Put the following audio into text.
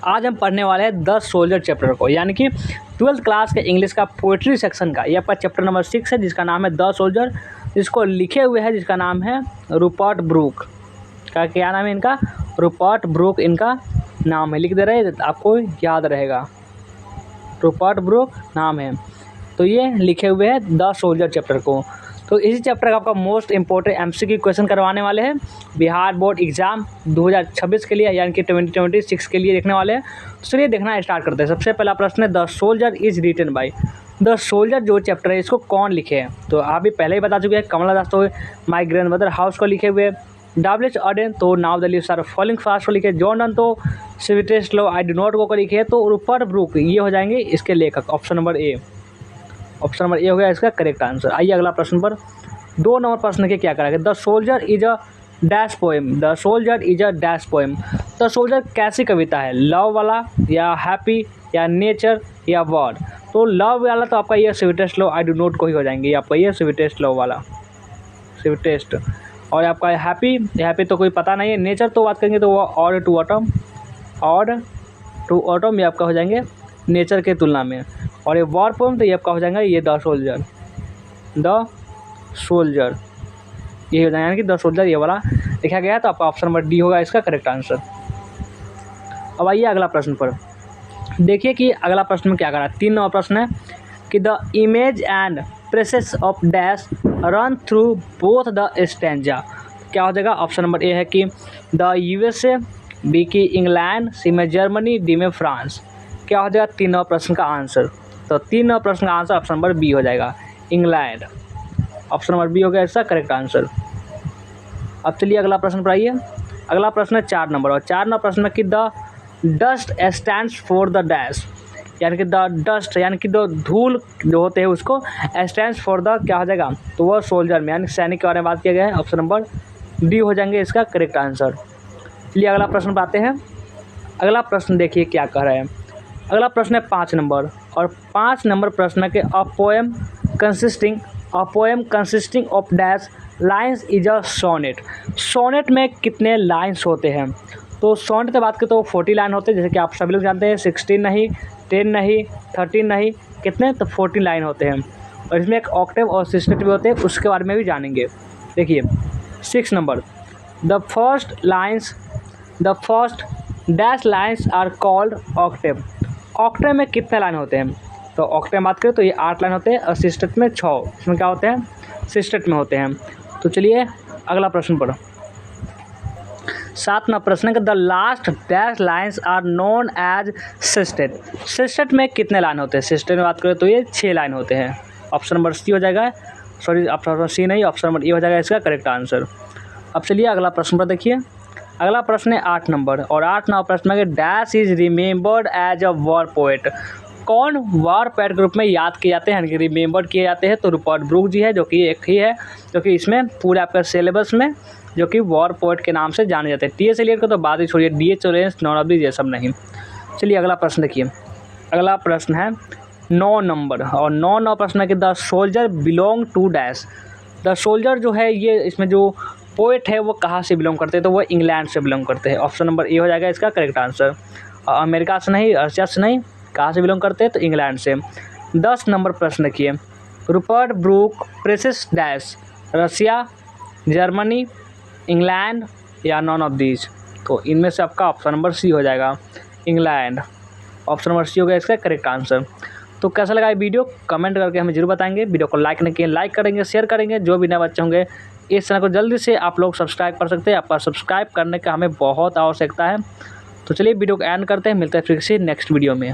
आज हम पढ़ने वाले हैं द सोल्जर चैप्टर को, यानी कि 12th क्लास के इंग्लिश का पोइट्री सेक्शन का। ये आपका चैप्टर नंबर 6 है, जिसका नाम है द सोल्जर, जिसको लिखे हुए है जिसका नाम है रूपर्ट ब्रूक का। क्या नाम है इनका? रूपर्ट ब्रूक इनका नाम है। लिख दे रहे, आपको याद रहेगा, रूपर्ट ब्रूक नाम है। तो ये लिखे हुए हैं द सोल्जर चैप्टर को। तो इसी चैप्टर का आपका मोस्ट इंपॉर्टेंट एमसीक्यू क्वेश्चन करवाने वाले हैं बिहार बोर्ड एग्जाम 2026 के लिए, यानी कि 2026 के लिए देखने वाले हैं। तो चलिए देखना स्टार्ट करते हैं। सबसे पहला प्रश्न है, the soldier is written by. The soldier जो चैप्टर है इसको कौन लिखे हैं? तो आप भी पहले ही बता चुके हैं, कमला दास तो माई ग्रैंडमदर हाउस को लिखे हुए, डब्ल्यू.एच. ऑडेन तो now the leaves are falling fast को लिखे, जॉन डन तो sweetest love I do not go को लिखे। तो रूपर्ट ब्रूक ये हो जाएंगे इसके लेखक। ऑप्शन नंबर ए हो गया इसका करेक्ट आंसर। आइए अगला प्रश्न पर। 2 नंबर प्रश्न के क्या करेंगे? The soldier is a dash poem. The soldier is a dash poem. The soldier कैसी कविता है? लव वाला या हैप्पी या नेचर या वर्ड? तो लव वाला तो आपका ये sweetest love I do not को ही हो जाएंगे, आपका ये स्वीटेस्ट लव वाला, स्वीटेस्ट। और आपका हैप्पी तो कोई पता नहीं है। नेचर तो बात करेंगे तो वो ऑड टू ऑटम ये आपका हो जाएंगे नेचर के तुलना में। और ये वॉर पोएम तो ये आपका हो जाएगा ये द सोल्जर ये हो जाएगा, यानी कि द सोल्जर ये वाला लिखा गया है। तो आपका ऑप्शन नंबर डी होगा इसका करेक्ट आंसर। अब आइए अगला प्रश्न पर। देखिए कि अगला प्रश्न में क्या करा। 3 नंबर प्रश्न है कि the image and presses of dash run through both the stanza. क्या हो जाएगा? ऑप्शन नंबर ए है कि द यूएसए, बी की इंग्लैंड, सी में जर्मनी, डी में फ्रांस। क्या हो जाएगा 3 नंबर प्रश्न का आंसर? तो 3 नंबर प्रश्न का आंसर ऑप्शन नंबर बी हो जाएगा, इंग्लैंड। ऑप्शन नंबर बी हो गया इसका करेक्ट आंसर। अब चलिए अगला प्रश्न पर आइए। अगला प्रश्न है 4 नंबर, और 4 नंबर प्रश्न में कि the dust stands for the dash, यानी कि द डस्ट यानी कि जो धूल जो होते हैं उसको स्टैंड्स फॉर द क्या हो जाएगा? तो वह सोल्जर में यानी सैनिक के बारे में बात किया गया है। ऑप्शन नंबर डी हो जाएंगे इसका करेक्ट आंसर। चलिए अगला प्रश्न पर आते हैं। अगला प्रश्न देखिए क्या कह रहा है। अगला प्रश्न है 5 नंबर, और 5 नंबर प्रश्न के a poem consisting of dash lines is a sonnet. Sonnet में कितने लाइन्स होते हैं? तो सोनेट की बात करें तो 40 लाइन होते हैं, जैसे कि आप सभी लोग जानते हैं। 16 नहीं, 10 नहीं, 13 नहीं, कितने? तो 14 लाइन होते हैं। और इसमें एक ऑक्टेव और सिस्टेट भी होते हैं, उसके बारे में भी जानेंगे। देखिए 6 number, the first dash lines are called octave. Octave में कितने लाइन होते हैं? तो ऑक्टेव में बात करें तो ये 8 लाइन होते हैं, और सिस्टेट में 6। इसमें क्या होते हैं? सिस्टेट में होते हैं। तो चलिए अगला प्रश्न पर। 7वां प्रश्न है कि the last dash lines are known as सिस्टेट। सिस्टेट में कितने लाइन होते हैं? सिस्टेट में बात करें तो ये 6 लाइन होते हैं। ऑप्शन नंबर सी हो जाएगा, सॉरी ऑप्शन सी नहीं, ऑप्शन नंबर ए हो जाएगा इसका करेक्ट आंसर। अब चलिए अगला प्रश्न पर देखिए। अगला प्रश्न है 8 नंबर, और 8 नंबर प्रश्न है कि dash is remembered as a war poet. कौन वॉर पोएट के रूप में याद किए जाते हैं, रिमेंबर्ड किए जाते हैं? तो रूपर्ट ब्रूक जी है, जो कि एक ही है जो कि इसमें पूरे आपका सिलेबस में जो कि वॉर पोएट के नाम से जाने जाते हैं। टी.एस. एलियट को तो बाद ही छोड़िए, D.H.. Lawrence, non of these ये सब नहीं। चलिए अगला प्रश्न देखिए। अगला प्रश्न है 9 नंबर, और 9 नंबर प्रश्न है कि the soldier belong to dash. The soldier जो है ये इसमें जो पोएट है वो कहाँ से बिलोंग करते हैं? तो वो इंग्लैंड से बिलोंग करते हैं। ऑप्शन नंबर ए हो जाएगा इसका करेक्ट आंसर। अमेरिका से नहीं, रशिया से नहीं, कहाँ से बिलोंग करते हैं? तो इंग्लैंड से। 10 नंबर प्रश्न देखिए। Rupert Brooke presses dash, Russia, Germany, England या नॉन ऑफ दीज? तो इनमें से आपका ऑप्शन नंबर सी हो जाएगा, इंग्लैंड। ऑप्शन नंबर सी हो गया इसका करेक्ट आंसर। तो कैसा लगा ये वीडियो कमेंट करके हमें जरूर बताएंगे। वीडियो को लाइक नहीं किए लाइक करेंगे, शेयर करेंगे। जो भी नए बच्चे होंगे इस चैनल को जल्दी से आप लोग सब्सक्राइब कर सकते हैं। आपका सब्सक्राइब करने का हमें बहुत आवश्यकता है। तो चलिए वीडियो को एंड करते हैं, मिलते हैं फिर से नेक्स्ट वीडियो में।